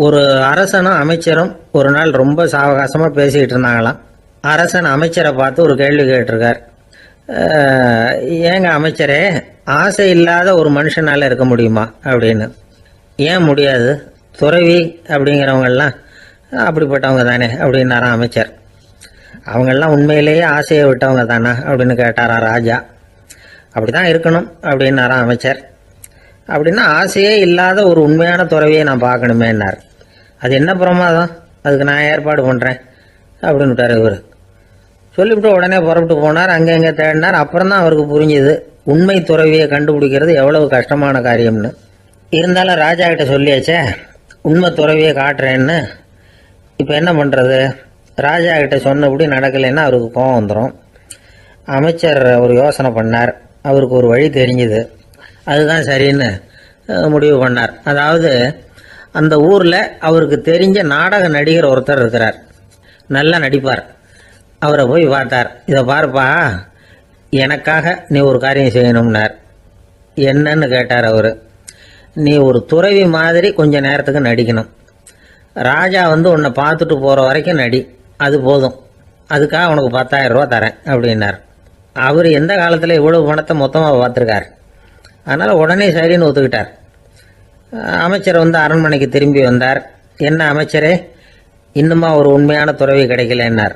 ஒரு அரசனும் அமைச்சரும் ஒரு நாள் ரொம்ப சாவகாசமாக பேசிக்கிட்டு இருந்தாங்களாம். அரசன் அமைச்சரை பார்த்து ஒரு கேள்வி கேட்டிருக்கார். ஏங்க அமைச்சரே, ஆசை இல்லாத ஒரு மனுஷனால் இருக்க முடியுமா அப்படின்னு. ஏன் முடியாது, துறவி அப்படிங்கிறவங்கெல்லாம் அப்படிப்பட்டவங்க தானே அப்படின்னாராம் அமைச்சர். அவங்கெல்லாம் உண்மையிலேயே ஆசையை விட்டவங்க தானா அப்படின்னு கேட்டாராம் ராஜா. அப்படி தான் இருக்கணும் அப்படின்னாராம் அமைச்சர். அப்படின்னா ஆசையே இல்லாத ஒரு உண்மையான துறவியை நான் பார்க்கணுமேன்னார். அது என்ன பிரமாதம், அதுக்கு நான் ஏற்பாடு பண்ணுறேன் அப்படின்னு விட்டார் இவர். சொல்லிவிட்டு உடனே புறப்பட்டு போனார். அங்கே எங்கே தேடினார். அப்புறம் தான் அவருக்கு புரிஞ்சுது உண்மை துறவியை கண்டுபிடிக்கிறது எவ்வளவு கஷ்டமான காரியம்னு. இருந்தாலும் ராஜா கிட்ட சொல்லியாச்சே, உண்மை துறவியை காட்டுறேன்னு. இப்போ என்ன பண்ணுறது? ராஜா கிட்ட சொன்னபடி நடக்கலைன்னா அவருக்கு கோபம் வந்துடும். அமைச்சர் ஒரு யோசனை பண்ணார். அவருக்கு ஒரு வழி தெரிஞ்சுது. அதுதான் சரின்னு முடிவு பண்ணார். அதாவது அந்த ஊரில் அவருக்கு தெரிஞ்ச நாடக நடிகர் ஒருத்தர் இருக்கிறார், நல்லா நடிப்பார். அவரை போய் பார்த்தார். இதை பாருப்பா, எனக்காக நீ ஒரு காரியம் செய்யணும்னார். என்னன்னு கேட்டார் அவர். நீ ஒரு துறவி மாதிரி கொஞ்ச நேரத்துக்கு நடிக்கணும். ராஜா உன்னை பார்த்துட்டு போகிற வரைக்கும் நடி, அது போதும். அதுக்காக உனக்கு 10,000 ரூபா தரேன் அப்படின்னார். அவர் எந்த காலத்தில் இவ்வளவு பணத்தை மொத்தமாக பார்த்துருக்கார். அதனால் உடனே சரின்னு ஒத்துக்கிட்டார். அமைச்சர் அரண்மனைக்கு திரும்பி வந்தார். என்ன அமைச்சரே, இன்னுமா ஒரு உண்மையான துறவி கிடைக்கலன்னார்.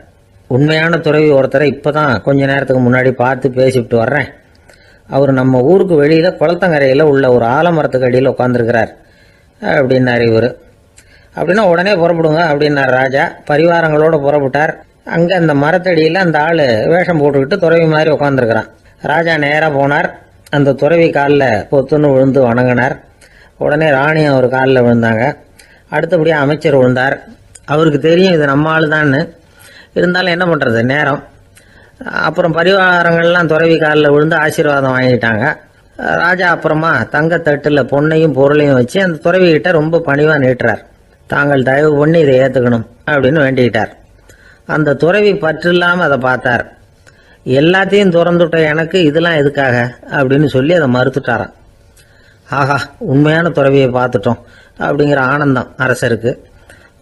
உண்மையான துறவி ஒருத்தரை இப்போ தான் கொஞ்ச நேரத்துக்கு முன்னாடி பார்த்து பேசிவிட்டு வர்றேன். அவர் நம்ம ஊருக்கு வெளியில் குளத்தங்கரையில் உள்ள ஒரு ஆலமரத்துக்கு அடியில் உட்காந்துருக்கிறார் அப்படின்னார் இவர். அப்படின்னா உடனே புறப்படுங்க அப்படின்னார் ராஜா. பரிவாரங்களோடு புறப்பட்டார். அங்கே அந்த மரத்தடியில் அந்த ஆள் வேஷம் போட்டுக்கிட்டு துறவி மாதிரி உட்காந்துருக்கிறான். ராஜா நேராக போனார். அந்த துறவி காலில் பொத்துன்னு விழுந்து வணங்கினார். உடனே ராணி அவர் காலில் விழுந்தாங்க. அடுத்தபடியாக அமைச்சர் விழுந்தார். அவருக்கு தெரியும் இது நம்ம ஆள் தான்னு. இருந்தாலும் என்ன பண்ணுறது, நேரம். அப்புறம் பரிவாரங்கள்லாம் துறவி காலில் விழுந்து ஆசீர்வாதம் வாங்கிட்டாங்க. ராஜா அப்புறமா தங்கத்தட்டில் பொண்ணையும் பொருளையும் வச்சு அந்த துறவிகிட்ட ரொம்ப பணிவாக நீட்டுறார். தாங்கள் தயவு பண்ணி இதை ஏற்றுக்கணும் அப்படின்னு வேண்டிக்கிட்டார். அந்த துறவி பற்று இல்லாமல் அதை பார்த்தார். எல்லாத்தையும் திறந்துட்ட எனக்கு இதெல்லாம் எதுக்காக அப்படின்னு சொல்லி அதை மறுத்துட்டாராம். ஆஹா, உண்மையான துறவியை பார்த்துட்டோம் அப்படிங்கிற ஆனந்தம் அரசருக்கு.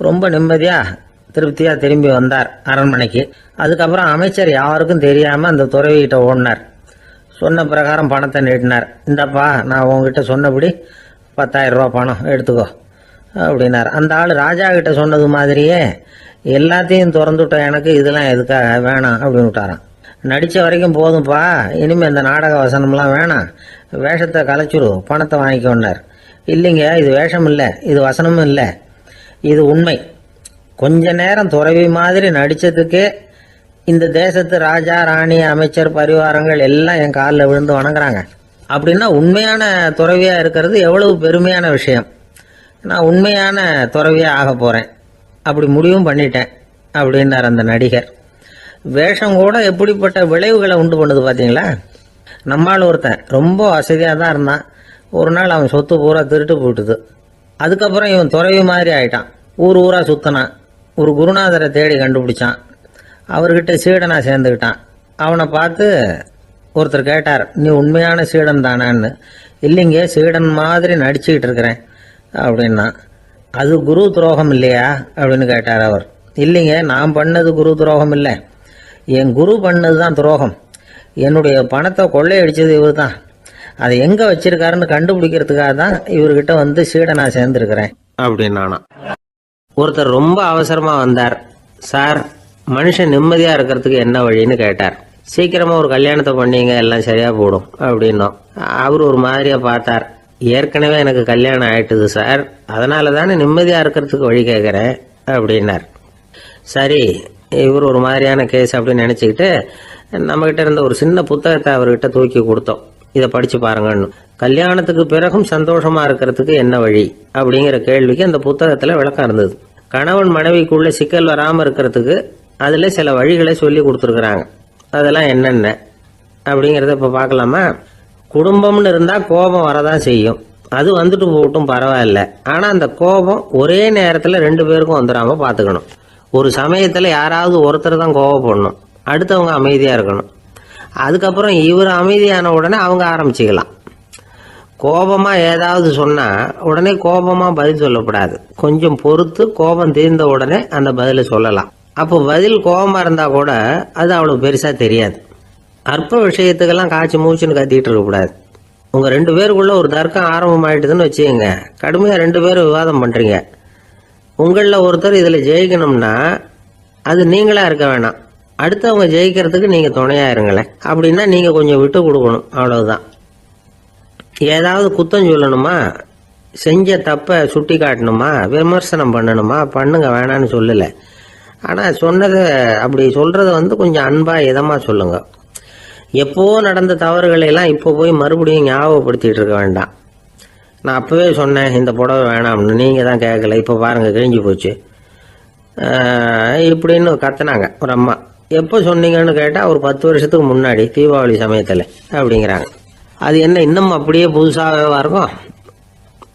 ரொம்ப நிம்மதியாக திருப்தியாக திரும்பி வந்தார் அரண்மனைக்கு. அதுக்கப்புறம் அமைச்சர் யாருக்கும் தெரியாமல் அந்த துறவிகிட்ட ஓடினார். சொன்ன பிரகாரம் பணத்தை நீட்டினார். இந்தப்பா, நான் உங்ககிட்ட சொன்னபடி 10,000 ரூபா பணம் எடுத்துக்கோ அப்படின்னார். அந்த ஆள் ராஜா கிட்ட சொன்னது மாதிரியே எல்லாத்தையும் திறந்துவிட்ட எனக்கு இதெல்லாம் எதுக்காக வேணாம் அப்படின்னு விட்டாரான். நடித்த வரைக்கும் போதும்ப்பா, இனிமேல் இந்த நாடக வசனம்லாம் வேணாம், வேஷத்தை கலைச்சிரு, பணத்தை வாங்கிக்கோன்னார். இல்லைங்க, இது வேஷம் இல்லை, இது வசனமும் இல்லை, இது உண்மை. கொஞ்ச நேரம் துறவி மாதிரி நடித்ததுக்கே இந்த தேசத்து ராஜா, ராணி, அமைச்சர், பரிவாரங்கள் எல்லாம் என் காலில் விழுந்து வணங்குறாங்க. அப்படின்னா உண்மையான துறவியாக இருக்கிறது எவ்வளவு பெருமையான விஷயம். நான் உண்மையான துறவியாக ஆக போகிறேன், அப்படி முடிவும் பண்ணிட்டேன் அப்படின்னார் அந்த நடிகர். வேஷம் கூட எப்படிப்பட்ட விளைவுகளை உண்டு பண்ணுது பார்த்தீங்களா. நம்மால் ஒருத்தன் ரொம்ப வசதியாக தான் இருந்தான். ஒரு நாள் அவன் சொத்து பூரா திருட்டு போட்டுது. அதுக்கப்புறம் இவன் துறவி மாதிரி ஆயிட்டான். ஊர் ஊராக சுற்றினான். ஒரு குருநாதரை தேடி கண்டுபிடிச்சான். அவர்கிட்ட சீடனாக சேர்ந்துக்கிட்டான். அவனை பார்த்து ஒருத்தர் கேட்டார், நீ உண்மையான சீடன் தானான்னு. இல்லைங்க, சீடன் மாதிரி நடிச்சுக்கிட்டு இருக்கிறேன் அப்படின்னா. அது குரு துரோகம் இல்லையா அப்படின்னு கேட்டார் அவர். இல்லைங்க, நான் பண்ணது குரு துரோகம் இல்லை, என் குரு பண்ணது தான் துரோகம். என்னுடைய பணத்தை கொள்ளையடிச்சது இவர் தான். அதை எங்கே வச்சிருக்காருன்னு கண்டுபிடிக்கிறதுக்காக தான் இவர்கிட்ட சீடனா சேர்ந்துருக்கிறேன் அப்படின்னானா. ஒருத்தர் ரொம்ப அவசரமாக வந்தார். சார், மனுஷன் நிம்மதியாக இருக்கிறதுக்கு என்ன வழின்னு கேட்டார். சீக்கிரமாக ஒரு கல்யாணத்தை பண்ணீங்க, எல்லாம் சரியாக போடும் அப்படின்னோம். அவர் ஒரு மாதிரியாக பார்த்தார். ஏற்கனவே எனக்கு கல்யாணம் ஆயிட்டுது சார், அதனால தானே நிம்மதியாக இருக்கிறதுக்கு வழி கேட்குறேன் அப்படின்னார். சரி, இவர் ஒரு மாதிரியான கேஸ் அப்படின்னு நினச்சிக்கிட்டு நம்மகிட்ட இருந்த ஒரு சின்ன புத்தகத்தை அவர்கிட்ட தூக்கி கொடுத்தோம். இதை படித்து பாருங்கன்னு. கல்யாணத்துக்கு பிறகும் சந்தோஷமாக இருக்கிறதுக்கு என்ன வழி அப்படிங்கிற கேள்விக்கு அந்த புத்தகத்தில் விளக்கம் இருந்தது. கணவன் மனைவிக்குள்ள சிக்கல் வராமல் இருக்கிறதுக்கு அதில் சில வழிகளை சொல்லி கொடுத்துருக்குறாங்க. அதெல்லாம் என்னென்ன அப்படிங்கிறத இப்போ பார்க்கலாமா. குடும்பம்னு இருந்தால் கோபம் வரதான் செய்யும். அது வந்துட்டு போகட்டும், பரவாயில்ல. ஆனால் அந்த கோபம் ஒரே நேரத்தில் 2 பேருக்கும் வந்துடாமல் பார்த்துக்கணும். ஒரு சமயத்தில் யாராவது ஒருத்தர் தான் கோபப்படணும், அடுத்தவங்க அமைதியாக இருக்கணும். அதுக்கப்புறம் இவர் அமைதியான உடனே அவங்க ஆரம்பிச்சிக்கலாம். கோபமாக ஏதாவது சொன்னால் உடனே கோபமாக பதில் சொல்லக்கூடாது. கொஞ்சம் பொறுத்து கோபம் தீர்ந்த உடனே அந்த பதிலை சொல்லலாம். அப்போ பதில் கோபமாக இருந்தால் கூட அது அவ்வளோ பெருசாக தெரியாது. அற்ப விஷயத்துக்கெல்லாம் காய்ச்சி மூச்சுன்னு கத்திட்டு இருக்கக்கூடாது. உங்கள் 2 பேருக்குள்ள ஒரு தர்க்கம் ஆரம்பமாயிட்டுதுன்னு வச்சுக்கோங்க. கடுமையாக 2 பேரும் விவாதம் பண்ணுறீங்க. உங்களில் ஒருத்தர் இதில் ஜெயிக்கணும்னா அது நீங்களாக இருக்க வேணாம், அடுத்தவங்க ஜெயிக்கிறதுக்கு நீங்கள் துணையாக இருங்களேன். அப்படின்னா நீங்கள் கொஞ்சம் விட்டு கொடுக்கணும், அவ்வளவுதான். ஏதாவது குத்தம் சொல்லணுமா, செஞ்ச தப்பை சுட்டி காட்டணுமா, விமர்சனம் பண்ணணுமா, பண்ணுங்க, வேணான்னு சொல்லலை. ஆனால் சொன்னதை அப்படி சொல்கிறத கொஞ்சம் அன்பாக இதமாக சொல்லுங்க. எப்போ நடந்த தவறுகளை எல்லாம் இப்போ போய் மறுபடியும் ஞாபகப்படுத்திட்டு இருக்க வேண்டாம். நான் அப்போவே சொன்னேன் இந்த புடவை வேணாம்னு, நீங்கள் தான் கேட்கல, இப்போ பாருங்கள் கிழிஞ்சு போச்சு இப்படின்னு கத்துனாங்க ஒரு அம்மா. எப்போ சொன்னீங்கன்னு கேட்டால் ஒரு 10 வருஷத்துக்கு முன்னாடி தீபாவளி சமயத்தில் அப்படிங்கிறாங்க. அது என்ன இன்னும் அப்படியே புதுசாகவே இருக்கும்?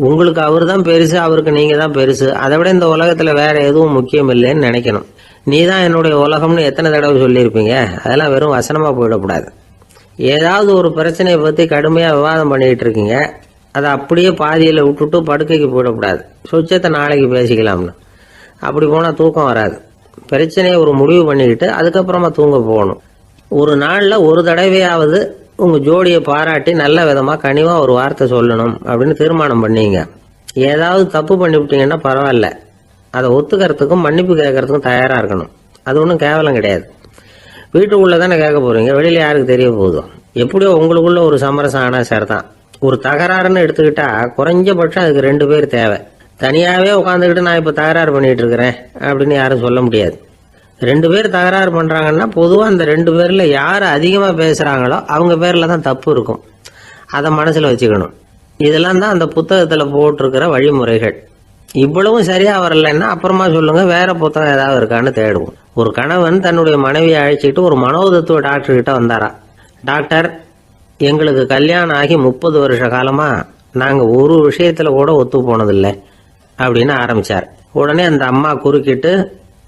உங்களுக்கு அவர் தான் பெருசு, அவருக்கு நீங்கள் தான் பெருசு. அதை விட இந்த உலகத்தில் வேற எதுவும் முக்கியம் இல்லைன்னு நினைக்கணும். நீ தான் என்னுடைய உலகம்னு எத்தனை தடவை சொல்லியிருப்பீங்க? அதெல்லாம் வெறும் வசனமாக போயிடக்கூடாது. ஏதாவது ஒரு பிரச்சனையை பற்றி கடுமையாக விவாதம் பண்ணிக்கிட்டு இருக்கீங்க, அதை அப்படியே பாதியில் விட்டுட்டு படுக்கைக்கு போயிடக்கூடாது. சொச்சத்தை நாளைக்கு பேசிக்கலாம்னு. அப்படி போனால் தூக்கம் வராது. பிரச்சனையை ஒரு முடிவு பண்ணிக்கிட்டு அதுக்கப்புறமா தூங்க போகணும். ஒரு நாளில் ஒரு தடவையாவது உங்கள் ஜோடியை பாராட்டி நல்ல விதமாக கனிவாக ஒரு வார்த்தை சொல்லணும் அப்படின்னு தீர்மானம் பண்ணீங்க. ஏதாவது தப்பு பண்ணிவிட்டீங்கன்னா பரவாயில்ல, அதை ஒத்துக்கிறதுக்கும் மன்னிப்பு கேட்கறதுக்கும் தயாராக இருக்கணும். அது ஒன்றும் கேவலம் கிடையாது. வீட்டுக்குள்ளே தானே கேட்க போகிறீங்க, வெளியில் யாருக்கு தெரிய போகுதோ? எப்படியோ உங்களுக்குள்ள ஒரு சமரசம் ஆனால் சார் தான். ஒரு தகராறுன்னு எடுத்துக்கிட்டா குறைஞ்சபட்சம் அதுக்கு 2 பேர் தேவை. தனியாகவே உட்காந்துக்கிட்டு நான் இப்போ தகராறு பண்ணிகிட்டு இருக்கிறேன் அப்படின்னு யாரும் சொல்ல முடியாது. 2 பேர் தகராறு பண்ணுறாங்கன்னா பொதுவாக அந்த 2 பேரில் யார் அதிகமாக பேசுகிறாங்களோ அவங்க பேரில் தான் தப்பு இருக்கும். அதை மனசில் வச்சுக்கணும். இதெல்லாம் தான் அந்த புத்தகத்தில் போட்டிருக்கிற வழிமுறைகள். இவ்வளவும் சரியாக வரலைன்னா அப்புறமா சொல்லுங்கள், வேற புத்தகம் ஏதாவது இருக்கான்னு தேடுவோம். ஒரு கணவன் தன்னுடைய மனைவியை அழைச்சிட்டு ஒரு மனோதத்துவ டாக்டர்கிட்ட வந்தாரா. டாக்டர், எங்களுக்கு கல்யாணம் ஆகி 30 வருஷ காலமாக நாங்கள் ஒரு விஷயத்தில் கூட ஒத்து போனதில்லை அப்படின்னு ஆரம்பித்தார். உடனே அந்த அம்மா குறுக்கிட்டு,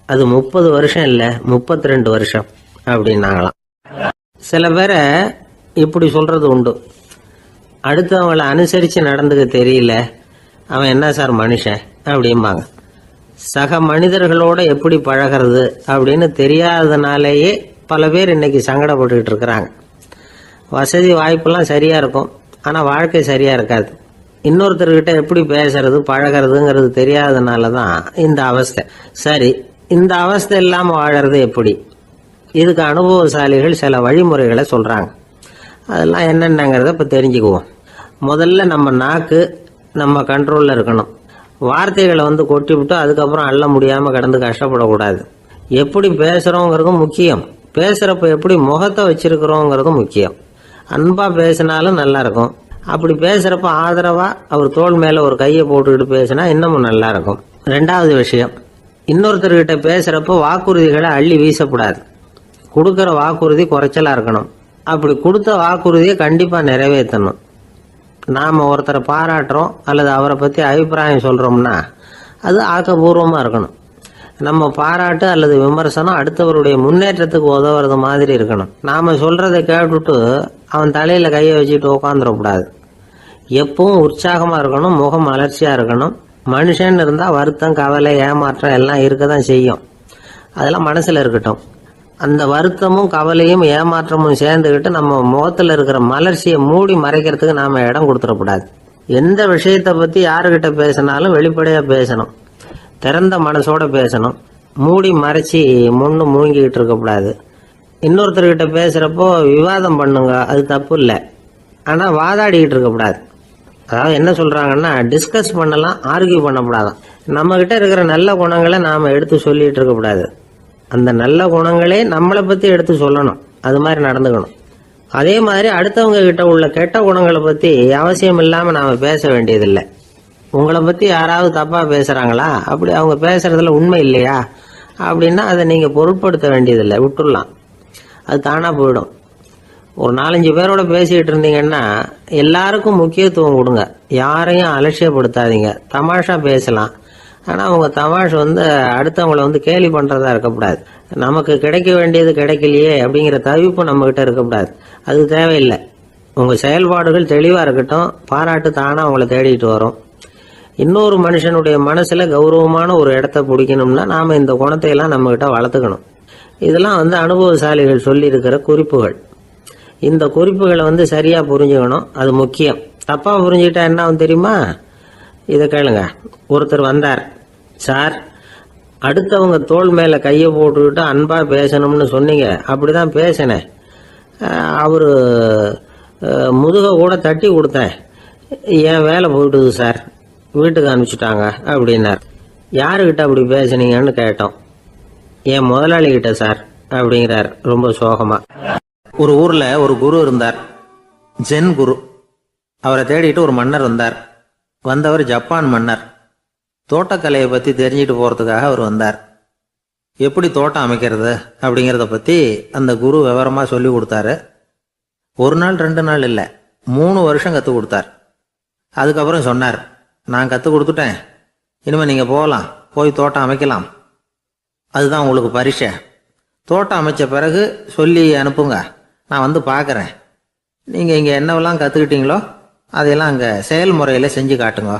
அது 30 வருஷம் இல்லை 32 வருஷம் அப்படின்னாங்களாம். சில பேரை இப்படி சொல்கிறது உண்டு. அடுத்தவங்களை அனுசரித்து நடந்துக்க தெரியல, அவன் என்ன சார் மனுஷன் அப்படிம்பாங்க. சக மனிதர்களோட எப்படி பழகிறது அப்படின்னு தெரியாததுனாலேயே பல பேர் இன்னைக்கு சங்கடப்பட்டுக்கிட்டு இருக்கிறாங்க. வசதி வாய்ப்பெல்லாம் சரியாக இருக்கும், ஆனால் வாழ்க்கை சரியாக இருக்காது. இன்னொருத்தர்கிட்ட எப்படி பேசுறது பழகிறதுங்கிறது தெரியாததுனால தான் இந்த அவஸ்தை. சரி, இந்த அவஸ்தை இல்லாமல் வாழறது எப்படி? இதுக்கு அனுபவசாலிகள் சில வழிமுறைகளை சொல்கிறாங்க. அதெல்லாம் என்னென்னங்கிறத இப்போ தெரிஞ்சுக்குவோம். முதல்ல நம்ம நாக்கு நம்ம கண்ட்ரோலில் இருக்கணும். வார்த்தைகளை கொட்டி விட்டு அதுக்கப்புறம் அள்ள முடியாமல் கிடந்து கஷ்டப்படக்கூடாது. எப்படி பேசுகிறோங்கிறதும் முக்கியம், பேசுகிறப்ப எப்படி முகத்தை வச்சிருக்கிறோங்கிறதும் முக்கியம். அன்பாக பேசினாலும் நல்லா இருக்கும். அப்படி பேசுகிறப்ப ஆதரவாக அவர் தோள் மேலே ஒரு கையை போட்டுக்கிட்டு பேசினா இன்னமும் நல்லா இருக்கும். 2வது விஷயம், இன்னொருத்தர்கிட்ட பேசுகிறப்போ வாக்குறுதிகளை அள்ளி வீசக்கூடாது. கொடுக்குற வாக்குறுதி குறைச்சலாக இருக்கணும். அப்படி கொடுத்த வாக்குறுதியை கண்டிப்பாக நிறைவேற்றணும். நாம் ஒருத்தரை பாராட்டுறோம் அல்லது அவரை பற்றி அபிப்பிராயம் சொல்கிறோம்னா அது ஆக்கப்பூர்வமாக இருக்கணும். நம்ம பாராட்டு அல்லது விமர்சனம் அடுத்தவருடைய முன்னேற்றத்துக்கு உதவுறது மாதிரி இருக்கணும். நாம் சொல்கிறத கேட்டுட்டு அவன் தலையில் கையை வச்சுட்டு உட்காந்துடக்கூடாது. எப்பவும் உற்சாகமாக இருக்கணும், முகம் மலர்ச்சியாக இருக்கணும். மனுஷன் இருந்தால் வருத்தம், கவலை, ஏமாற்றம் எல்லாம் இருக்க தான் செய்யும். அதெல்லாம் மனசில் இருக்கட்டும். அந்த வருத்தமும் கவலையும் ஏமாற்றமும் சேர்ந்துக்கிட்டு நம்ம முகத்தில் இருக்கிற மலர்ச்சியை மூடி மறைக்கிறதுக்கு நாம் இடம் கொடுத்துடக்கூடாது. எந்த விஷயத்தை பற்றி யாருக்கிட்ட பேசினாலும் வெளிப்படையாக பேசணும், திறந்த மனசோட பேசணும். மூடி மறைச்சி முன்னு மூங்கிக்கிட்டு இருக்கக்கூடாது. இன்னொருத்தர்கிட்ட பேசுகிறப்போ விவாதம் பண்ணுங்க, அது தப்பு இல்லை. ஆனால் வாதாடிக்கிட்டு இருக்கக்கூடாது. அதாவது என்ன சொல்கிறாங்கன்னா, டிஸ்கஸ் பண்ணலாம், ஆர்கியூ பண்ணக்கூடாதான். நம்மக்கிட்ட இருக்கிற நல்ல குணங்களை நாம் எடுத்து சொல்லிகிட்டு இருக்கக்கூடாது. அந்த நல்ல குணங்களே நம்மளை பற்றி எடுத்து சொல்லணும். அது மாதிரி நடந்துக்கணும். அதே மாதிரி அடுத்தவங்க கிட்ட உள்ள கெட்ட குணங்களை பற்றி அவசியம் இல்லாமல் நாம் பேச வேண்டியதில்லை. உங்களை பற்றி யாராவது தப்பாக பேசுகிறாங்களா, அப்படி அவங்க பேசுகிறதுல உண்மை இல்லையா அப்படின்னா அதை நீங்கள் பொருட்படுத்த வேண்டியதில்லை, விட்டுடலாம். அது தானாக போயிடும். ஒரு 4-5 பேரோட பேசிக்கிட்டு இருந்தீங்கன்னா எல்லாருக்கும் முக்கியத்துவம் கொடுங்க, யாரையும் அலட்சியப்படுத்தாதீங்க. தமாஷா பேசலாம், ஆனால் அவங்க தமாஷ் அடுத்தவங்களை கேலி பண்ணுறதா இருக்கக்கூடாது. நமக்கு கிடைக்க வேண்டியது கிடைக்கலையே அப்படிங்கிற தவிப்பு நம்மக்கிட்ட இருக்கக்கூடாது. அது தேவையில்லை. உங்கள் செயல்பாடுகள் தெளிவாக இருக்கட்டும், பாராட்டு தானாக அவங்கள தேடிட்டு வரும். இன்னொரு மனுஷனுடைய மனசில் கௌரவமான ஒரு இடத்த பிடிக்கணும்னா நாம் இந்த குணத்தை எல்லாம் நம்மகிட்ட வளர்த்துக்கணும். இதெல்லாம் அனுபவசாலிகள் சொல்லியிருக்கிற குறிப்புகள். இந்த குறிப்புகளை சரியாக புரிஞ்சுக்கணும், அது முக்கியம். தப்பாக புரிஞ்சுக்கிட்டா என்ன ஆகும் தெரியுமா? இதை கேளுங்க. ஒருத்தர் வந்தார், சார் அடுத்தவங்க தோள் மேலே கையை போட்டுக்கிட்டு அன்பாக பேசணும்னு சொன்னீங்க, அப்படி தான் பேசினேன். அவர் முதுகை கூட தட்டி கொடுத்தேன், என் வேலை போயிட்டுது சார், வீட்டுக்கு அனுப்பிச்சிட்டாங்க அப்படின்னார். யாருக்கிட்ட அப்படி பேசுனீங்கன்னு கேட்டோம். என் முதலாளிகிட்ட சார் அப்படிங்கிறார் ரொம்ப சோகமா. ஒரு ஊர்ல ஒரு குரு இருந்தார், ஜென் குரு. அவரை தேடிட்டு ஒரு மன்னர் வந்தார். வந்தவர் ஜப்பான் மன்னர். தோட்டக்கலையை பற்றி தெரிஞ்சுட்டு போகிறதுக்காக அவர் வந்தார். எப்படி தோட்டம் அமைக்கிறது அப்படிங்கிறத பற்றி அந்த குரு விவரமாக சொல்லி கொடுத்தாரு. ஒரு நாள் 2 நாள் இல்லை, 3 வருஷம் கற்றுக் கொடுத்தார். அதுக்கப்புறம் சொன்னார், நான் கற்றுக் கொடுத்துட்டேன், இனிமேல் நீங்கள் போகலாம், போய் தோட்டம் அமைக்கலாம், அதுதான் உங்களுக்கு பரிசை. தோட்டம் அமைச்ச பிறகு சொல்லி அனுப்புங்க, நான் வந்து பார்க்குறேன். நீங்கள் இங்கே என்னவெல்லாம் கற்றுக்கிட்டீங்களோ அதையெல்லாம் அங்கே செயல்முறையில் செஞ்சு காட்டுங்க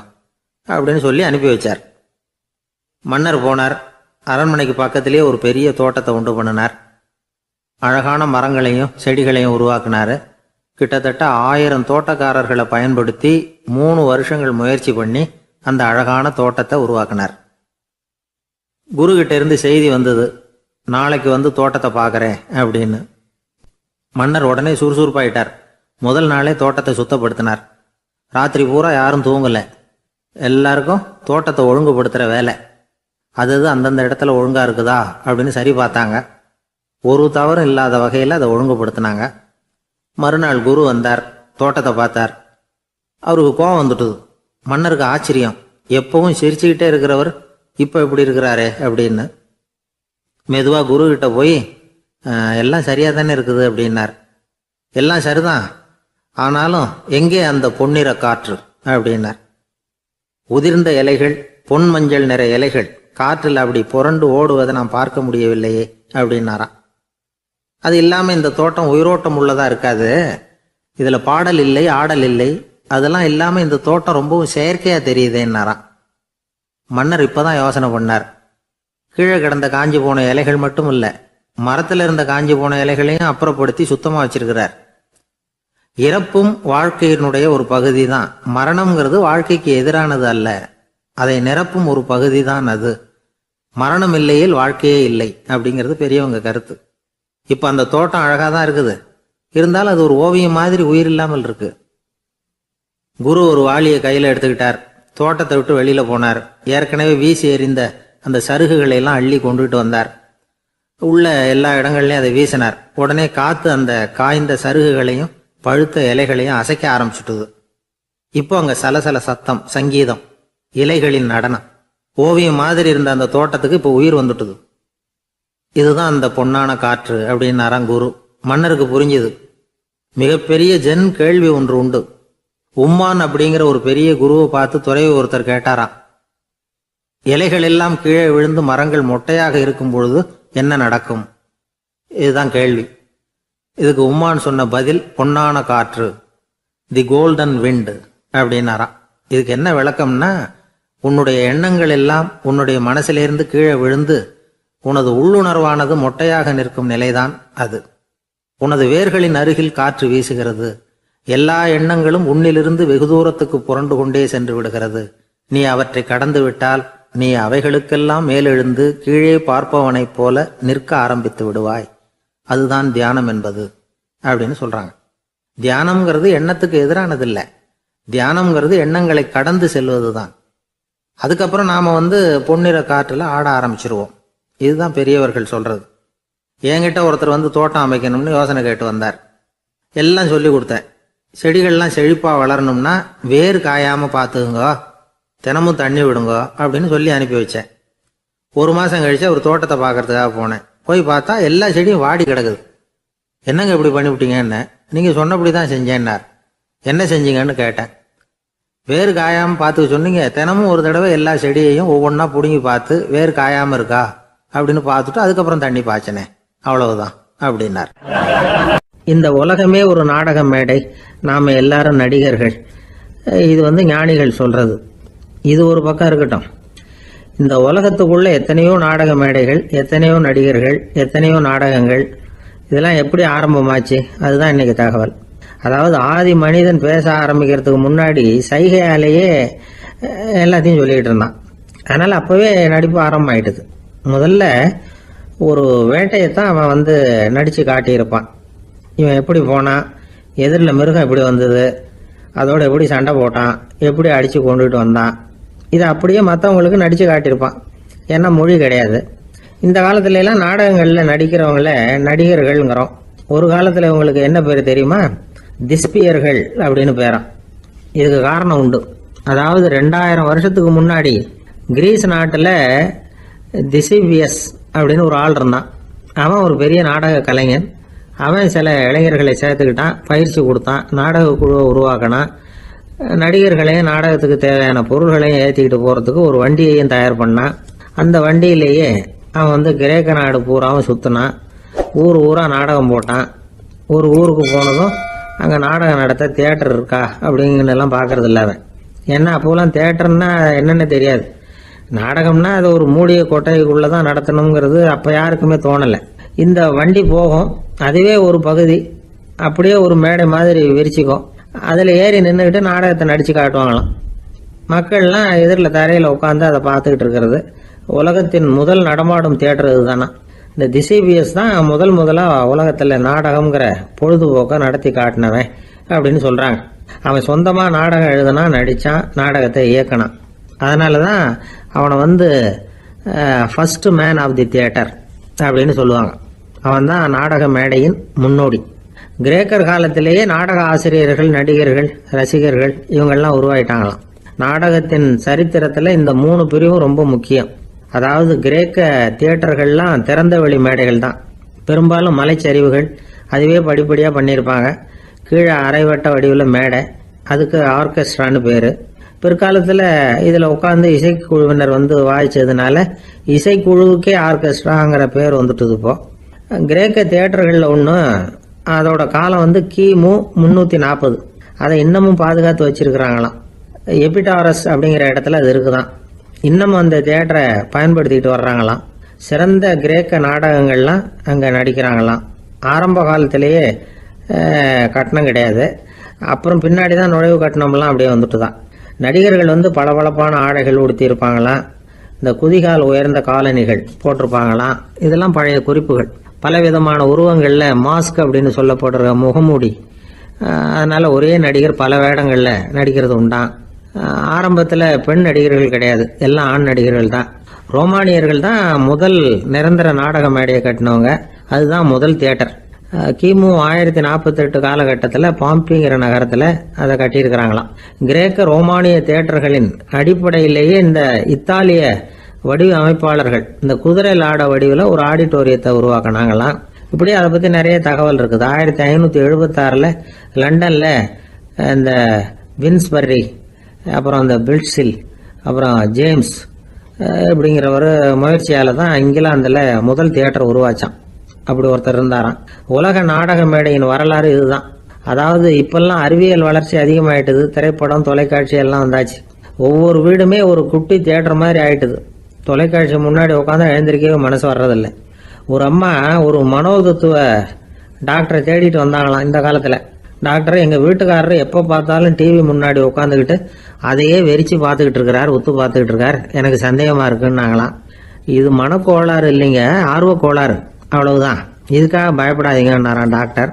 அப்படின்னு சொல்லி அனுப்பி வச்சார். மன்னர் போனார். அரண்மனைக்கு பக்கத்திலே ஒரு பெரிய தோட்டத்தை உண்டு பண்ணினார். அழகான மரங்களையும் செடிகளையும் உருவாக்கினார். கிட்டத்தட்ட 1000 தோட்டக்காரர்களை பயன்படுத்தி 3 வருஷங்கள் முயற்சி பண்ணி அந்த அழகான தோட்டத்தை உருவாக்கினார். குருகிட்ட இருந்து செய்தி வந்தது, நாளைக்கு வந்து தோட்டத்தை பார்க்குறேன் அப்படின்னு. மன்னர் உடனே சுறுசுறுப்பாயிட்டார். முதல் நாளே தோட்டத்தை சுத்தப்படுத்தினார். ராத்திரி பூரா யாரும் தூங்கலை. எல்லாருக்கும் தோட்டத்தை ஒழுங்குபடுத்துகிற வேலை. அது அந்தந்த இடத்துல ஒழுங்காக இருக்குதா அப்படின்னு சரி பார்த்தாங்க. ஒரு தவறும் இல்லாத வகையில் அதை ஒழுங்குபடுத்தினாங்க. மறுநாள் குரு வந்தார், தோட்டத்தை பார்த்தார். அவருக்கு கோபம் வந்துட்டுது. மன்னருக்கு ஆச்சரியம், எப்பவும் சிரிச்சுக்கிட்டே இருக்கிறவர் இப்போ இப்படி இருக்கிறாரே அப்படின்னு. மெதுவாக குருக்கிட்ட போய் எல்லாம் சரியாக தானே இருக்குது அப்படின்னார். எல்லாம் சரிதான், ஆனாலும் எங்கே அந்த பொன்னிற காற்று அப்படின்னார். உதிர்ந்த இலைகள், பொன் மஞ்சள் நிற இலைகள் காற்றில் அப்படி புரண்டு ஓடுவதை நான் பார்க்க முடியவில்லையே அப்படின்னாராம். அது இல்லாமல் இந்த தோட்டம் உயிரோட்டம் உள்ளதா இருக்காது, இதில் பாடல் இல்லை, ஆடல் இல்லை, அதெல்லாம் இல்லாமல் இந்த தோட்டம் ரொம்பவும் செயற்கையாக தெரியுதேன்னாராம். மன்னர் இப்போதான் யோசனை பண்ணார். கீழே கிடந்த காஞ்சி போன இலைகள் மட்டும் இல்லை, மரத்தில் இருந்த காஞ்சி போன இலைகளையும் அப்புறப்படுத்தி சுத்தமாக வச்சிருக்கிறார். இறப்பும் வாழ்க்கையினுடைய ஒரு பகுதி தான். மரணம்ங்கிறது வாழ்க்கைக்கு எதிரானது அல்ல, அதை நிரப்பும் ஒரு பகுதி தான் அது. மரணம் இல்லையில் வாழ்க்கையே இல்லை அப்படிங்கிறது பெரியவங்க கருத்து. இப்போ அந்த தோட்டம் அழகாக தான் இருக்குது, இருந்தாலும் அது ஒரு ஓவியம் மாதிரி உயிர் இல்லாமல் இருக்கு. குரு ஒரு வாளியை கையில் எடுத்துக்கிட்டார். தோட்டத்தை விட்டு வெளியில போனார். ஏற்கனவே வீசி எறிந்த அந்த சருகுகளை எல்லாம் அள்ளி கொண்டுகிட்டு வந்தார். உள்ள எல்லா இடங்கள்லையும் அதை வீசினார். உடனே காத்து அந்த காய்ந்த சருகுகளையும் பழுத்த இலைகளையும் அசைக்க ஆரம்பிச்சுட்டுது. இப்போ அங்க சலசல சத்தம், சங்கீதம், இலைகளின் நடனம், ஓவியம் மாதிரி இருந்த அந்த தோட்டத்துக்கு இப்போ உயிர் வந்துட்டுது. இதுதான் அந்த பொன்னான காற்று அப்படின்னாராம் குரு. மன்னருக்கு புரிஞ்சுது. மிகப்பெரிய ஜென் கேள்வி ஒன்று உண்டு. உம்மான் அப்படிங்கிற ஒரு பெரிய குருவை பார்த்து துறவி ஒருத்தர் கேட்டாராம், இலைகள் எல்லாம் கீழே விழுந்து மரங்கள் மொட்டையாக இருக்கும் பொழுது என்ன நடக்கும்? இதுதான் கேள்வி. இதுக்கு உம்மான் சொன்ன பதில் பொன்னான காற்று, தி கோல்டன் விண்ட் அப்படின்னாராம். இதுக்கு என்ன விளக்கம்னா, உன்னுடைய எண்ணங்கள் எல்லாம் உன்னுடைய மனசிலிருந்து கீழே விழுந்து உனது உள்ளுணர்வானது மொட்டையாக நிற்கும் நிலைதான் அது. உனது வேர்களின் அருகில் காற்று வீசுகிறது. எல்லா எண்ணங்களும் உன்னிலிருந்து வெகு தூரத்துக்கு புரண்டு கொண்டே சென்று விடுகிறது. நீ அவற்றை கடந்து விட்டால் நீ அவைகளுக்கெல்லாம் மேலெழுந்து கீழே பார்ப்பவனைப் போல நிற்க ஆரம்பித்து விடுவாய். அதுதான் தியானம் என்பது அப்படின்னு சொல்றாங்க. தியானம்ங்கிறது எண்ணத்துக்கு எதிரானதில்லை. தியானம்ங்கிறது எண்ணங்களை கடந்து செல்வது தான். அதுக்கப்புறம் நாம பொன்னிற காற்றுல ஆட ஆரம்பிச்சிருவோம். இதுதான் பெரியவர்கள் சொல்றது. என்கிட்ட ஒருத்தர் தோட்டம் அமைக்கணும்னு யோசனை கேட்டு வந்தார். எல்லாம் சொல்லி கொடுத்தேன். செடிகள்லாம் செழிப்பா வளரணும்னா வேர் காயாம பார்த்துக்குங்க, தினமும் தண்ணி விடுங்க அப்படின்னு சொல்லி அனுப்பி வச்சேன். 1 மாசம் கழிச்சு ஒரு தோட்டத்தை பார்க்கறதுக்காக போனேன். போய் பார்த்தா எல்லா செடியும் வாடி கிடக்குது. என்னங்க இப்படி பண்ணிவிட்டீங்கன்னு. நீங்க சொன்னபடி தான் செஞ்சேன்னார். என்ன செஞ்சீங்கன்னு கேட்டேன். வேர் காயாம பார்த்துக்க சொன்னீங்க, தினமும் ஒரு தடவை எல்லா செடியையும் ஒவ்வொன்றா பிடுங்கி பார்த்து வேர் காயாம இருக்கா அப்படின்னு பார்த்துட்டு அதுக்கப்புறம் தண்ணி பாய்ச்சனே, அவ்வளவுதான் அப்படின்னார். இந்த உலகமே ஒரு நாடக மேடை, நாம் எல்லாரும் நடிகர்கள். இது ஞானிகள் சொல்றது. இது ஒரு பக்கம் இருக்கட்டும். இந்த உலகத்துக்குள்ள எத்தனையோ நாடக மேடைகள், எத்தனையோ நடிகர்கள், எத்தனையோ நாடகங்கள், இதெல்லாம் எப்படி ஆரம்பமாச்சு? அதுதான் இன்னைக்கு தகவல். அதாவது ஆதி மனிதன் பேச ஆரம்பிக்கிறதுக்கு முன்னாடி சைகையாலேயே எல்லாத்தையும் சொல்லிட்டு இருந்தான். அதனால அப்பவே நடிப்பு ஆரம்பமாயிட்டுது. முதல்ல ஒரு வேட்டையத்தான் அவன் நடிச்சு காட்டியிருப்பான். இவன் எப்படி போனான், எதிரில் மிருகம் எப்படி வந்தது, அதோட எப்படி சண்டை போட்டான், எப்படி அடிச்சு கொண்டுட்டு வந்தான், இதை அப்படியே மற்றவங்களுக்கு நடிச்சு காட்டியிருப்பான். ஏன்னா மொழி கிடையாது. இந்த காலத்துல எல்லாம் நாடகங்களில் நடிக்கிறவங்கள நடிகர்கள்ங்கிறோம். ஒரு காலத்தில் இவங்களுக்கு என்ன பேர் தெரியுமா? திஸ்பியர்கள் அப்படின்னு பேராம். இதுக்கு காரணம் உண்டு. அதாவது 2000 வருஷத்துக்கு முன்னாடி கிரீஸ் நாட்டில் திசிவியஸ் அப்படின்னு ஒரு ஆள் இருந்தான். அவன் ஒரு பெரிய நாடக கலைஞன். அவன் சில இளைஞர்களை சேர்த்துக்கிட்டான், பயிற்சி கொடுத்தான், நாடக குழுவை உருவாக்கினான். நடிகர்களையும் நாடகத்துக்கு தேவையான பொருள்களையும் ஏற்றிக்கிட்டு போகிறதுக்கு ஒரு வண்டியையும் தயார் பண்ணான். அந்த வண்டியிலேயே அவன் கிரேக்க நாடு பூராவும் சுற்றினான். ஊர் ஊராக நாடகம் போட்டான். ஒரு ஊருக்கு போனதும் அங்கே நாடகம் நடத்த தியேட்டர் இருக்கா அப்படிங்கலாம் பார்க்கறது இல்லை அவன். ஏன்னா அப்போலாம் தியேட்டர்னா என்னென்னு தெரியாது. நாடகம்னா அது ஒரு மூடிய கொட்டைக்குள்ளே தான் நடத்தணுங்கிறது அப்போ யாருக்குமே தோணலை. இந்த வண்டி போகும், அதுவே ஒரு பகுதி அப்படியே ஒரு மேடை மாதிரி விரிச்சிக்கும். அதில் ஏறி நின்றுக்கிட்டு நாடகத்தை நடித்து காட்டுவாங்களாம். மக்கள்லாம் எதிரில் தரையில் உட்காந்து அதை பார்த்துக்கிட்டு இருக்கிறது. உலகத்தின் முதல் நடமாடும் தியேட்டர் இதுதானா. இந்த திசைபியஸ் தான் முதலாக உலகத்தில் நாடகம்ங்கிற பொழுதுபோக்கை நடத்தி காட்டினவன் அப்படின்னு சொல்கிறாங்க. அவன் சொந்தமாக நாடகம் எழுதுனா, நடித்தான், நாடகத்தை இயக்கினான். அதனால தான் அவனை first man of the theatre அப்படின்னு சொல்லுவாங்க. அவன் தான் நாடக மேடையின் முன்னோடி. கிரேக்கர் காலத்திலேயே நாடக ஆசிரியர்கள், நடிகர்கள், ரசிகர்கள் இவங்கெல்லாம் உருவாயிட்டாங்களாம். நாடகத்தின் சரித்திரத்தில் இந்த 3 பிரிவும் ரொம்ப முக்கியம். அதாவது கிரேக்க தியேட்டர்கள்லாம் திறந்த வெளி மேடைகள் தான். பெரும்பாலும் மலைச்சரிவுகள், அதுவே படிப்படியாக பண்ணியிருப்பாங்க. கீழே அரைவட்ட வடிவில் மேடை, அதுக்கு ஆர்கெஸ்ட்ரான்னு பேர். பிற்காலத்தில் இதில் உட்காந்து இசைக்குழுவினர் வாய்ச்சதுனால இசைக்குழுவுக்கே ஆர்கெஸ்ட்ராங்கிற பேர் வந்துட்டுது. இப்போ கிரேக்க தியேட்டர்களில் ஒன்று, அதோட காலம் கிமு 340. அதை இன்னமும் பாதுகாத்து வச்சிருக்கிறாங்களாம். எபிடாரஸ் அப்படிங்கிற இடத்துல அது இருக்குதான். இன்னமும் அந்த தியேட்டரை பயன்படுத்திட்டு வர்றாங்களாம். சிறந்த கிரேக்க நாடகங்கள்லாம் அங்கே நடிக்கிறாங்களாம். ஆரம்ப காலத்திலேயே கட்டணம் கிடையாது. அப்புறம் பின்னாடி தான் நுழைவு கட்டணம்லாம் அப்படியே வந்துட்டு தான். நடிகர்கள் பளபளப்பான ஆடைகள் உடுத்தி இருப்பாங்களாம். இந்த குதிகால் உயர்ந்த காலணிகள் போட்டிருப்பாங்களாம். இதெல்லாம் பழைய குறிப்புகள். பலவிதமான உருவங்களில் மாஸ்க் அப்படின்னு சொல்லப்படுற முகமூடி. அதனால ஒரே நடிகர் பல வேடங்களில் நடிக்கிறது உண்டான். ஆரம்பத்தில் பெண் நடிகர்கள் கிடையாது, எல்லாம் ஆண் நடிகர்கள் தான். ரோமானியர்கள் தான் முதல் நிரந்தர நாடக மேடையை கட்டினவங்க. அதுதான் முதல் தியேட்டர். கிமு 1048 காலகட்டத்தில் பாம்பிங்கிற நகரத்தில் அதை கட்டியிருக்கிறாங்களாம். கிரேக்க ரோமானிய தியேட்டர்களின் அடிப்படையிலேயே இந்த இத்தாலிய வடிவ அமைப்பாளர்கள் இந்த குதிரை லாட வடிவில் ஒரு ஆடிட்டோரியத்தை உருவாக்கினாங்களாம். இப்படி அதை பற்றி நிறைய தகவல் இருக்குது. 1576 லண்டனில் இந்த வின்ஸ்பர்ரி, அப்புறம் இந்த பில்ட்ஸில், அப்புறம் ஜேம்ஸ் இப்படிங்கிறவர் முயற்சியால் தான் இங்கிலாந்தில் முதல் தியேட்டர் உருவாச்சான். அப்படி ஒருத்தர் இருந்தாராம். உலக நாடக மேடையின் வரலாறு இதுதான். அதாவது இப்பெல்லாம் அறிவியல் வளர்ச்சி அதிகமாயிட்டுது. திரைப்படம், தொலைக்காட்சி எல்லாம் வந்தாச்சு. ஒவ்வொரு வீடுமே ஒரு குட்டி தியேட்டர் மாதிரி ஆயிட்டுது. தொலைக்காட்சி முன்னாடி உட்காந்து எழுந்திருக்கவே மனசு வர்றதில்லை. ஒரு அம்மா ஒரு மனோதத்துவ டாக்டரை தேடிட்டு வந்தாங்களாம் இந்த காலத்தில். டாக்டர், எங்கள் வீட்டுக்காரர் எப்போ பார்த்தாலும் டிவி முன்னாடி உட்காந்துக்கிட்டு அதையே வெறிச்சு பார்த்துக்கிட்டு இருக்கிறார், ஒத்து பார்த்துக்கிட்டு இருக்கார், எனக்கு சந்தேகமாக இருக்குன்னாங்களாம். இது மனக்கோளாறு இல்லைங்க, ஆர்வ கோளாறு, அவ்வளவுதான், இதுக்காக பயப்படாதீங்கன்னாரான் டாக்டர்.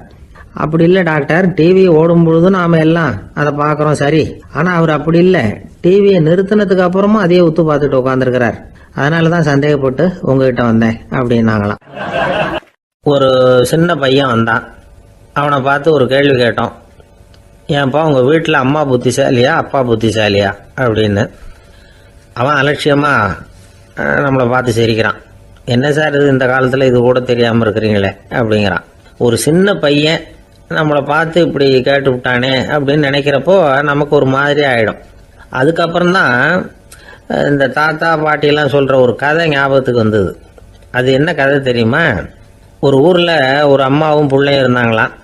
அப்படி இல்லை டாக்டர், டிவி ஓடும் பொழுது நாம் எல்லாம் அதை பார்க்குறோம் சரி, ஆனால் அவர் அப்படி இல்லை, டிவியை நிறுத்தினதுக்கு அப்புறமும் அதையே ஒத்து பார்த்துட்டு உட்காந்துருக்கிறார், அதனால தான் சந்தேகப்பட்டு உங்ககிட்ட வந்தேன் அப்படின்னாங்களாம். ஒரு சின்ன பையன் வந்தான். அவனை பார்த்து ஒரு கேள்வி கேட்டோம். ஏன்ப்பா உங்கள் வீட்டில் அம்மா புத்திசாலியா அப்பா புத்திசாலியா அப்படின்னு. அவன் அலட்சியமாக நம்மளை பார்த்து சிரிக்கிறான். என்ன சார் இது, இந்த காலத்தில் இது கூட தெரியாமல் இருக்கிறீங்களே அப்படிங்கிறான். ஒரு சின்ன பையன் நம்மளை பார்த்து இப்படி கேட்டு விட்டானே அப்படின்னு நினைக்கிறப்போ நமக்கு ஒரு மாதிரி ஆகிடும். அதுக்கப்புறம்தான் இந்த தாத்தா பாட்டிலாம் சொல்கிற ஒரு கதை ஞாபகத்துக்கு வந்தது. அது என்ன கதை தெரியுமா? ஒரு ஊரில் ஒரு அம்மாவும் பிள்ளையும் இருந்தாங்களாம்.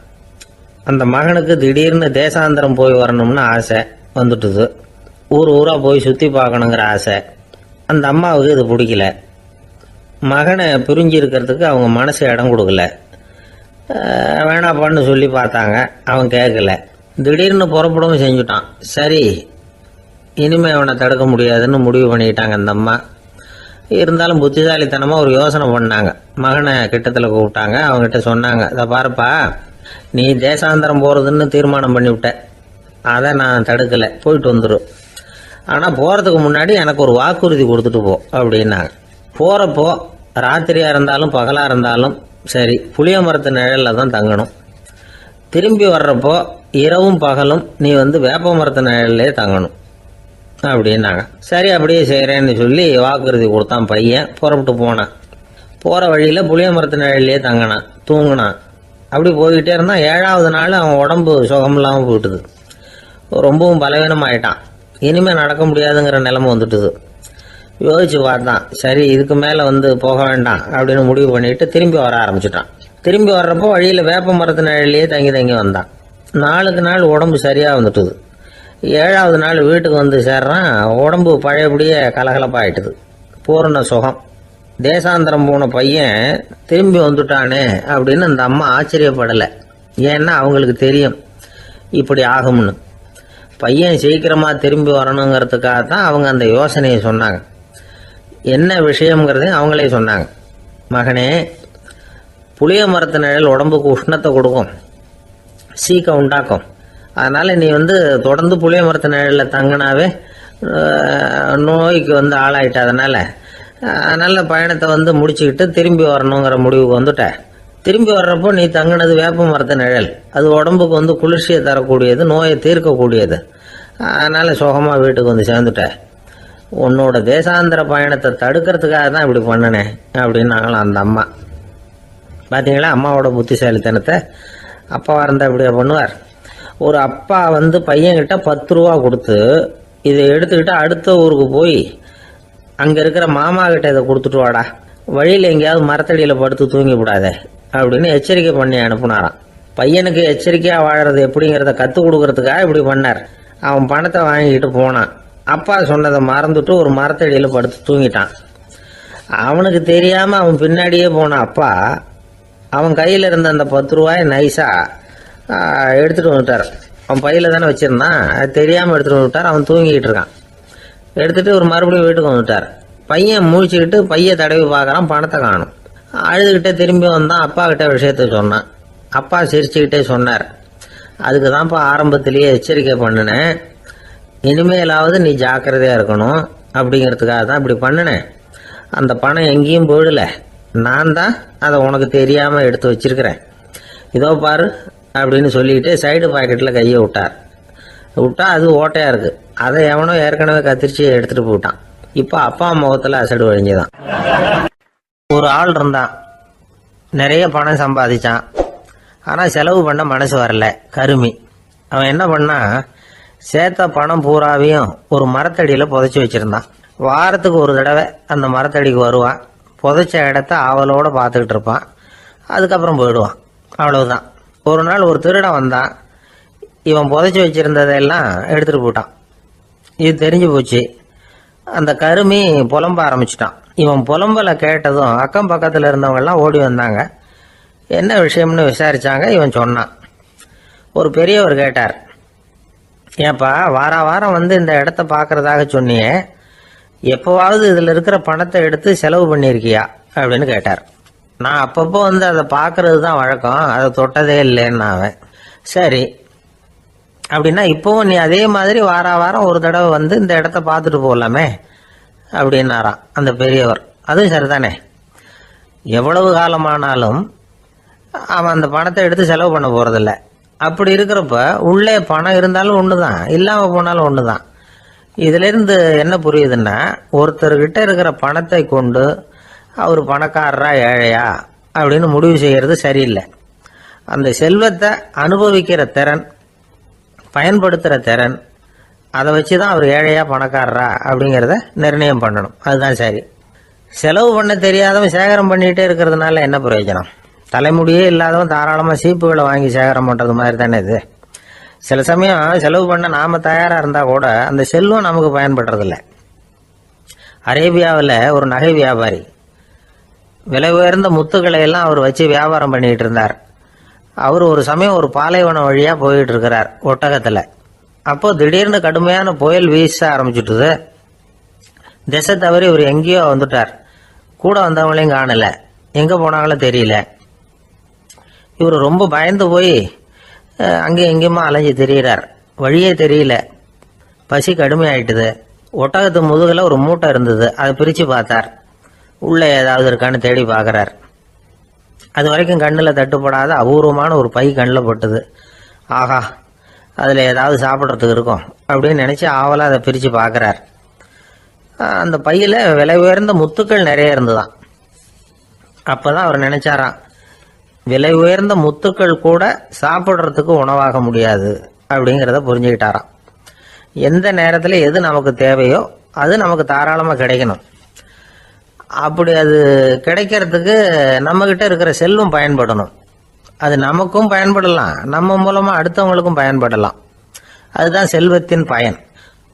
அந்த மகனுக்கு திடீர்னு தேசாந்திரம் போய் வரணும்னு ஆசை வந்துட்டுது. ஊர் ஊராக போய் சுற்றி பார்க்கணுங்கிற ஆசை. அந்த அம்மாவுக்கு இது பிடிக்கல. மகனை பிரிஞ்சு இருக்கிறதுக்கு அவங்க மனசு இடம் கொடுக்கல. வேணாப்பான்னு சொல்லி பார்த்தாங்க, அவன் கேட்கல. திடீர்னு புறப்படவும் செஞ்சுட்டான். சரி, இனிமேல் அவனை தடுக்க முடியாதுன்னு முடிவு பண்ணிக்கிட்டாங்க அந்த அம்மா. இருந்தாலும் புத்திசாலித்தனமாக ஒரு யோசனை பண்ணாங்க. மகனை கிட்டத்தில் கூப்பிட்டாங்க. அவங்ககிட்ட சொன்னாங்க, இதை பாருப்பா, நீ தேசாந்திரம் போகிறதுன்னு தீர்மானம் பண்ணிவிட்ட, அதை நான் தடுக்கலை, போயிட்டு வந்துடும். ஆனால் போகிறதுக்கு முன்னாடி எனக்கு ஒரு வாக்குறுதி கொடுத்துட்டு போ அப்படின்னாங்க. போகிறப்போ ராத்திரியாக இருந்தாலும் பகலாக இருந்தாலும் சரி, புளிய மரத்து நிழலில் தான் தங்கணும். திரும்பி வர்றப்போ இரவும் பகலும் நீ வேப்ப மரத்து நிழல்லே தங்கணும் அப்படின்னாங்க. சரி, அப்படியே செய்கிறேன்னு சொல்லி வாக்குறுதி கொடுத்தான் பையன். புறப்பட்டு போனான். போகிற வழியில் புளிய மரத்து நிழல்லே தங்கினான், தூங்கினான். அப்படி போய்கிட்டே இருந்தான். 7வது நாள் அவன் உடம்பு சுகமில்லாமல் போயிட்டுது. ரொம்பவும் பலவீனமாயிட்டான். இனிமேல் நடக்க முடியாதுங்கிற நிலைமை வந்துட்டுது. யோசிச்சு பார்த்தான். சரி, இதுக்கு மேலே போக வேண்டாம் அப்படின்னு முடிவு பண்ணிட்டு திரும்பி வர ஆரம்பிச்சிட்டான். திரும்பி வர்றப்போ வழியில் வேப்ப மரத்து நிழல்லையே தங்கி வந்தான். நாளுக்கு நாள் உடம்பு சரியாக வந்துட்டுது. 7வது நாள் வீட்டுக்கு சேர்றான். உடம்பு பழையபடியே கலகலப்பாயிட்டுது. பூரண சுகம். தேசாந்திரம் போன பையன் திரும்பி வந்துட்டானே அப்படின்னு அந்த அம்மா ஆச்சரியப்படலை. ஏன்னா அவங்களுக்கு தெரியும் இப்படி ஆகும்னு. பையன் சீக்கிரமாக திரும்பி வரணுங்கிறதுக்காக தான் அவங்க அந்த யோசனையை சொன்னாங்க. என்ன விஷயங்கிறதையும் அவங்களே சொன்னாங்க. மகனே, புளிய மரத்து நிழல் உடம்புக்கு உஷ்ணத்தை கொடுக்கும், சீக்கம் உண்டாக்கும். அதனால் நீ தொடர்ந்து புளிய மரத்து நிழலில் தங்கினாவே நோய்க்கு ஆளாயிட்ட. அதனால் பயணத்தை முடிச்சுக்கிட்டு திரும்பி வரணுங்கிற முடிவுக்கு வந்துட்ட. திரும்பி வர்றப்போ நீ தங்கினது வேப்ப மரத்து நிழல். அது உடம்புக்கு குளிர்ச்சியை தரக்கூடியது, நோயை தீர்க்கக்கூடியது. அதனால் சுகமாக வீட்டுக்கு சேர்ந்துட்ட. உன்னோட தேசாந்திர பயணத்தை தடுக்கிறதுக்காக தான் இப்படி பண்ணினேன் அப்படின்னாங்களாம் அந்த அம்மா. பார்த்தீங்களா அம்மாவோட புத்திசாலித்தனத்தை? அப்பாவாக இருந்தால் இப்படியா பண்ணுவார்? ஒரு அப்பா பையன்கிட்ட 10 ரூபா கொடுத்து இதை எடுத்துக்கிட்டு அடுத்த ஊருக்கு போய் அங்கே இருக்கிற மாமா கிட்ட இதை கொடுத்துட்டு வாடா, வழியில் எங்கேயாவது மரத்தடியில் படுத்து தூங்கி விடாதே அப்படின்னு எச்சரிக்கை பண்ணி அனுப்புனாராம். பையனுக்கு எச்சரிக்கையாக வாழறது எப்படிங்கிறத கற்றுக் கொடுக்கறதுக்காக இப்படி பண்ணார். அவன் பணத்தை வாங்கிக்கிட்டு போனான். அப்பா சொன்னதை மறந்துட்டு ஒரு மரத்தடியில் படுத்து தூங்கிட்டான். அவனுக்கு தெரியாமல் அவன் பின்னாடியே போன அப்பா அவன் கையில் இருந்த அந்த 10 ரூபாயை நைஸாக எடுத்துகிட்டு வந்துட்டார். அவன் பையில் தானே வச்சுருந்தான், அது தெரியாமல் எடுத்துகிட்டு வந்துட்டார். அவன் தூங்கிக்கிட்டு இருக்கான். எடுத்துகிட்டு ஒரு மறுபடியும் வீட்டுக்கு வந்துட்டார். பையன் முழிச்சுக்கிட்டு பையை தடவி பார்க்குறான், பணத்தை காணும். அழுதுகிட்டே திரும்பி வந்தான். அப்பா கிட்ட விஷயத்த சொன்னான். அப்பா சிரிச்சுக்கிட்டே சொன்னார், அதுக்கு தான்ப்பா ஆரம்பத்திலேயே எச்சரிக்கை பண்ணினேன், இனிமேலாவது நீ ஜாக்கிரதையாக இருக்கணும் அப்படிங்கிறதுக்காக தான் இப்படி பண்ணினேன். அந்த பணம் எங்கேயும் போயிடல, நான் தான் அதை உனக்கு தெரியாமல் எடுத்து வச்சிருக்கிறேன். இதோ பாரு அப்படின்னு சொல்லிட்டு சைடு பாக்கெட்டில் கையை விட்டா அது ஓட்டையாக இருக்குது. அதை எவனோ ஏற்கனவே கத்திரிச்சு எடுத்துகிட்டு போயிட்டான். இப்போ அப்பா முகத்தில் அசடு வழிஞ்சுதான். ஒரு ஆள் இருந்தான், நிறைய பணம் சம்பாதிச்சான். ஆனால் செலவு பண்ண மனசு வரல, கருமி. அவன் என்ன பண்ணா, சேர்த்த பணம் பூராவையும் ஒரு மரத்தடியில் புதைச்சி வச்சுருந்தான். வாரத்துக்கு ஒரு தடவை அந்த மரத்தடிக்கு வருவான். புதைச்ச இடத்த ஆவலோடு பார்த்துக்கிட்டு இருப்பான். அதுக்கப்புறம் போயிடுவான். அவ்வளவுதான். ஒரு நாள் ஒரு திருடன் வந்தான். இவன் புதைச்சி வச்சுருந்ததெல்லாம் எடுத்துகிட்டு போயிட்டான். இது தெரிஞ்சு போச்சு. அந்த கருமி புலம்ப ஆரம்பிச்சிட்டான். இவன் புலம்பலை கேட்டதும் அக்கம் பக்கத்தில் இருந்தவங்கெல்லாம் ஓடி வந்தாங்க. என்ன விஷயம்னு விசாரித்தாங்க. இவன் சொன்னான். ஒரு பெரியவர் கேட்டார், ஏப்பா வாரம் இந்த இடத்த பார்க்குறதாக சொன்னியே, எப்போவாவது இதில் இருக்கிற பணத்தை எடுத்து செலவு பண்ணியிருக்கியா அப்படின்னு கேட்டார். நான் அப்பப்போ அதை பார்க்கறது தான் வழக்கம், அதை தொட்டதே இல்லைன்னு அவன். சரி அப்படின்னா இப்போவும் நீ அதே மாதிரி வாரம் ஒரு தடவை இந்த இடத்த பார்த்துட்டு போகலாமே அப்படின்னாராம் அந்த பெரியவர். அதுவும் சரிதானே, எவ்வளவு காலமானாலும் அவன் அந்த பணத்தை எடுத்து செலவு பண்ண போகிறதில்ல. அப்படி இருக்கிறப்ப உள்ளே பணம் இருந்தாலும் ஒன்று தான், இல்லாமல் போனாலும் ஒன்று தான். இதிலிருந்து என்ன புரியுதுன்னா, ஒருத்தர்கிட்ட இருக்கிற பணத்தை கொண்டு அவர் பணக்காரரா ஏழையா அப்படின்னு முடிவு செய்கிறது சரியில்லை. அந்த செல்வத்தை அனுபவிக்கிற திறன், பயன்படுத்துகிற திறன், அதை வச்சு தான் அவர் ஏழையா பணக்காரரா அப்படிங்கிறத நிர்ணயம் பண்ணணும். அதுதான் சரி. செலவு பண்ண தெரியாதவன் சேகரம் பண்ணிகிட்டே இருக்கிறதுனால என்ன பிரயோஜனம்? தலைமுடியே இல்லாதவன் தாராளமாக சீப்புகளை வாங்கி சேகரம் பண்ணுறது மாதிரி தானே இது. சில சமயம் செலவு பண்ண நாம் தயாராக இருந்தால் கூட அந்த செல்வம் நமக்கு பயன்படுறதில்ல. அரேபியாவில் ஒரு நகை வியாபாரி விலை உயர்ந்த முத்துக்களை எல்லாம் அவர் வச்சு வியாபாரம் பண்ணிகிட்டு இருந்தார். அவர் ஒரு சமயம் ஒரு பாலைவனம் வழியாக போயிட்டு இருக்கிறார் ஒட்டகத்தில். அப்போது திடீர்னு கடுமையான புயல் வீச ஆரம்பிச்சுட்டுது. திசை தவறி இவர் எங்கேயோ வந்துட்டார். கூட வந்தவங்களையும் காணலை, எங்கே போனாங்களோ தெரியல. இவர் ரொம்ப பயந்து போய் அங்கேயும் எங்கேயுமா அலைஞ்சு திரியிறார். வழியே தெரியல. பசி கடுமையாயிட்டுது. ஒட்டகத்து முதுகில் ஒரு மூட்டை இருந்தது. அதை பிரித்து பார்த்தார். உள்ளே ஏதாவது இருக்கான்னு தேடி பார்க்குறார். அது வரைக்கும் கண்ணில் தட்டுப்படாத அபூர்வமான ஒரு பை கண்ணில் பட்டுது. ஆஹா, அதில் ஏதாவது சாப்பிட்றதுக்கு இருக்கும் அப்படின்னு நினச்சி ஆவலாக அதை பிரித்து பார்க்குறார். அந்த பையில் விலை உயர்ந்த முத்துக்கள் நிறைய இருந்துதான். அப்போ தான் அவர் நினச்சாராம், விலை உயர்ந்த முத்துக்கள் கூட சாப்பிட்றதுக்கு உணவாக முடியாது அப்படிங்கிறத புரிஞ்சுக்கிட்டாராம். எந்த நேரத்தில் எது நமக்கு தேவையோ அது நமக்கு தாராளமாக கிடைக்கணும். அப்படி அது கிடைக்கிறதுக்கு நம்மக்கிட்ட இருக்கிற செல்வம் பயன்படணும். அது நமக்கும் பயன்படலாம், நம்ம மூலமாக அடுத்தவங்களுக்கும் பயன்படலாம். அதுதான் செல்வத்தின் பயன்.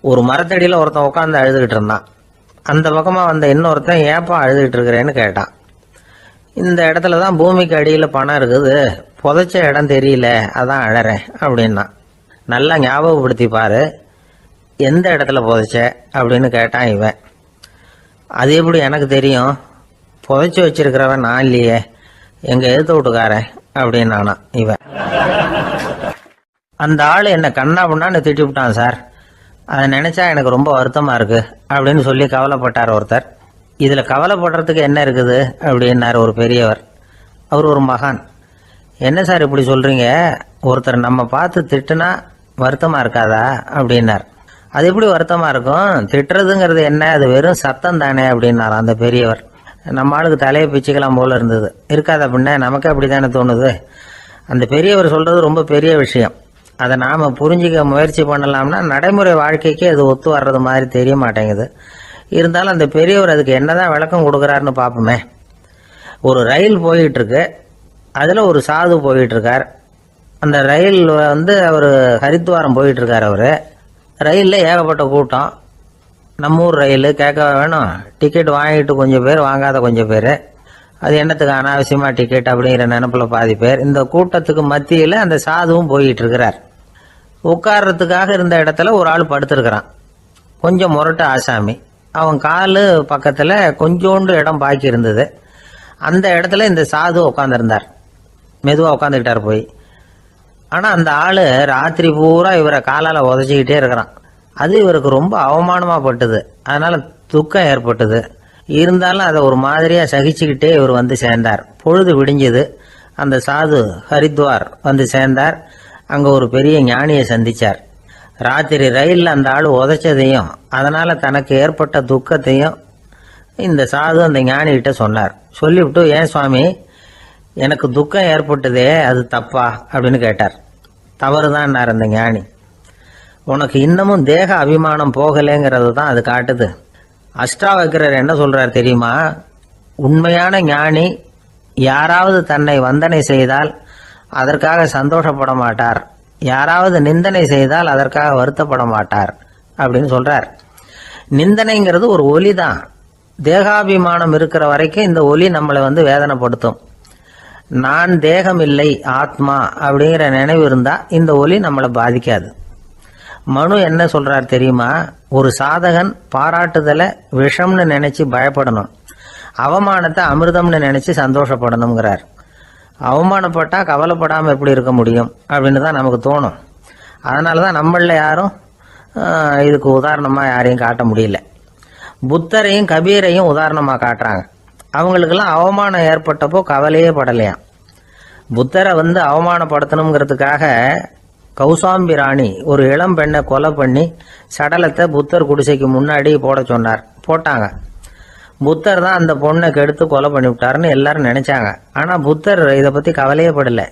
ஒரு மரத்தடியில் ஒருத்தன் உட்காந்து அழுதுகிட்டு இருந்தான். அந்த பக்கமாக வந்த இன்னொருத்தன் ஏப்பா அழுதுகிட்டு இருக்கிறேன்னு கேட்டான். இந்த இடத்துல தான் பூமிக்கு அடியில் பணம் இருக்குது, புதைச்ச இடம் தெரியல, அதான் அழறேன் அப்படின்னா. நல்லா ஞாபகப்படுத்தி பாரு, எந்த இடத்துல புதைச்ச அப்படின்னு கேட்டான் இவன். அது எப்படி எனக்கு தெரியும், புதைச்சி வச்சிருக்கிறவன் நான் இல்லையே, எங்கள் எழுத்து வீட்டுக்காரன் அப்படின்னானா இவன். அந்த ஆள் என்னை கண்ணா பண்ணான்னு திட்டி விட்டான் சார், அதை நினச்சா எனக்கு ரொம்ப வருத்தமாக இருக்குது அப்படின்னு சொல்லி கவலைப்பட்டார் ஒருத்தர். இதில் கவலைப்படுறதுக்கு என்ன இருக்குது அப்படின்னார் ஒரு பெரியவர். அவர் ஒரு மகான். என்ன சார் இப்படி சொல்கிறீங்க, ஒருத்தர் நம்ம பார்த்து திட்டுனா வருத்தமாக இருக்காதா அப்படின்னார். அது எப்படி வருத்தமாக இருக்கும், திட்டுறதுங்கிறது என்ன, அது வெறும் சத்தம் தானே அப்படின்னார் அந்த பெரியவர். நம்ம ஆளுக்கு தலையை பிச்சுக்கலாம் போல இருந்தது. இருக்காது அப்படின்னா நமக்கு அப்படி தானே தோணுது. அந்த பெரியவர் சொல்கிறது ரொம்ப பெரிய விஷயம். அதை நாம் புரிஞ்சிக்க முயற்சி பண்ணலாம்னா நடைமுறை வாழ்க்கைக்கு அது ஒத்து வர்றது மாதிரி தெரிய மாட்டேங்குது. இருந்தாலும் அந்த பெரியவர் அதுக்கு என்னதான் விளக்கம் கொடுக்குறாருன்னு பார்ப்போமே. ஒரு ரயில் போயிட்டுருக்கு, அதில் ஒரு சாது போயிட்டுருக்கார். அந்த ரயில் அவர் ஹரித்வாரம் போயிட்டுருக்கார். அவர் ரயிலில் ஏகப்பட்ட கூட்டம். நம்ம ஊர் ரயில் கேட்க வேணும், டிக்கெட் வாங்கிட்டு கொஞ்சம் பேர், வாங்காத கொஞ்சம் பேர். அது என்னத்துக்கு அனாவசியமாக டிக்கெட் அப்படிங்கிற நினப்பில் பாதி பேர். இந்த கூட்டத்துக்கு மத்தியில் அந்த சாதுவும் போயிட்டுருக்கிறார். உட்கார்றதுக்காக இருந்த இடத்துல ஒரு ஆள் படுத்துருக்கிறான். கொஞ்சம் முரட்டு ஆசாமி. அவன் காலு பக்கத்தில் கொஞ்சோண்டு இடம் பாக்கி இருந்தது. அந்த இடத்துல இந்த சாது உட்காந்துருந்தார். மெதுவாக உட்காந்துக்கிட்டார் போய். ஆனால் அந்த ஆள் ராத்திரி பூரா இவரை காலால் உதச்சிக்கிட்டே இருக்கிறான். அது இவருக்கு ரொம்ப அவமானமாக பட்டுது. அதனால் துக்கம் ஏற்பட்டது. இருந்தாலும் அதை ஒரு மாதிரியாக சகிச்சுக்கிட்டே இவர் வந்து சேர்ந்தார். பொழுது விடிஞ்சது. அந்த சாது ஹரித்வார் வந்து சேர்ந்தார். அங்கே ஒரு பெரிய ஞானியை சந்தித்தார். ராத்திரி ரயிலில் அந்த ஆள் உதைச்சதையும் அதனால் தனக்கு ஏற்பட்ட துக்கத்தையும் இந்த சாது அந்த ஞானிகிட்ட சொன்னார். சொல்லிவிட்டு, ஏன் சுவாமி, எனக்கு துக்கம் ஏற்பட்டதே அது தப்பா அப்படின்னு கேட்டார். தவறு தான்னார் அந்த ஞானி. உனக்கு இன்னமும் தேக அபிமானம் போகலைங்கிறது தான் அது காட்டுது. அஷ்டாவக்கிரர் என்ன சொல்றார் தெரியுமா, உண்மையான ஞானி யாராவது தன்னை வந்தனை செய்தால் அதற்காக சந்தோஷப்பட மாட்டார், யாராவது நிந்தனை செய்தால் அதற்காக வருத்தப்பட மாட்டார் அப்படின்னு சொல்றார். நிந்தனைங்கிறது ஒரு ஒலி தான். தேகாபிமானம் இருக்கிற வரைக்கும் இந்த ஒலி நம்மளை வேதனைப்படுத்தும். நான் தேகம் இல்லை, ஆத்மா அப்படிங்கிற நினைவு இருந்தா இந்த ஒலி நம்மளை பாதிக்காது. மனு என்ன சொல்றார் தெரியுமா, ஒரு சாதகன் பாராட்டுதலை விஷம்னு நினைச்சு பயப்படணும், அவமானத்தை அமிர்தம்னு நினைச்சு சந்தோஷப்படணுங்கிறார். அவமானப்பட்டா கவலைப்படாமல் எப்படி இருக்க முடியும் அப்படின்னு தான் நமக்கு தோணும். அதனால தான் நம்மள யாரும் இதுக்கு உதாரணமாக யாரையும் காட்ட முடியல. புத்தரையும் கபீரையும் உதாரணமாக காட்டுறாங்க. அவங்களுக்கெல்லாம் அவமானம் ஏற்பட்டப்போ கவலையே படலையாம். புத்தரை அவமானப்படுத்தணுங்கிறதுக்காக கௌசாம்பி ராணி ஒரு இளம் பெண்ணை கொலை பண்ணி சடலத்தை புத்தர் குடிசைக்கு முன்னாடி போட சொன்னார். போட்டாங்க. புத்தர் தான் அந்த பொண்ணை கெடுத்து கொலை பண்ணி விட்டாருன்னு எல்லாரும் நினைச்சாங்க. ஆனால் புத்தர் இதை பற்றி கவலையே படலை.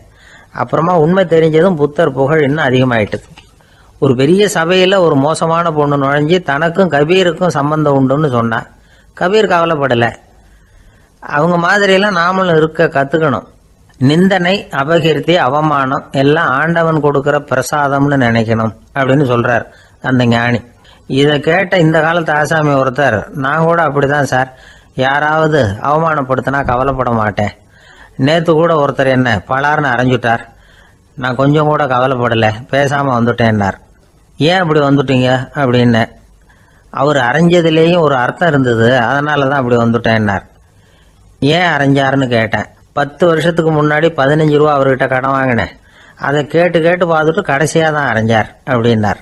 அப்புறமா உண்மை தெரிஞ்சதும் புத்தர் புகழ் இன்னும் அதிகமாயிட்டுது. ஒரு பெரிய சபையில் ஒரு மோசமான பொண்ணு நுழைஞ்சி தனக்கும் கபீருக்கும் சம்பந்தம் உண்டுன்னு சொன்னார். கபீர் கவலைப்படலை. அவங்க மாதிரியெல்லாம் நாமளும் இருக்க கற்றுக்கணும். நிந்தனை, அபகீர்த்தி, அவமானம் எல்லாம் ஆண்டவன் கொடுக்கிற பிரசாதம்னு நினைக்கணும் அப்படின்னு சொல்றார் அந்த ஞானி. இதை கேட்ட இந்த காலத்து ஆசாமி ஒருத்தர், நான் கூட அப்படிதான் சார், யாராவது அவமானப்படுத்தினா கவலைப்பட மாட்டேன். நேற்று கூட ஒருத்தர் என்ன பலார்னு அரைஞ்சுட்டார், நான் கொஞ்சம் கூட கவலைப்படலை, பேசாமல் வந்துட்டேன்னார். ஏன் அப்படி வந்துட்டீங்க அப்படின்னு. அவர் அரைஞ்சதுலேயும் ஒரு அர்த்தம் இருந்தது, அதனால தான் அப்படி வந்துட்டேன்னார். ஏன் அரைஞ்சாருன்னு கேட்டேன். 10 வருஷத்துக்கு முன்னாடி 15 ரூபா அவர்கிட்ட கடன் வாங்கினேன், அதை கேட்டு கேட்டு பார்த்துட்டு கடைசியாக தான் அரைஞ்சார் அப்படின்னார்.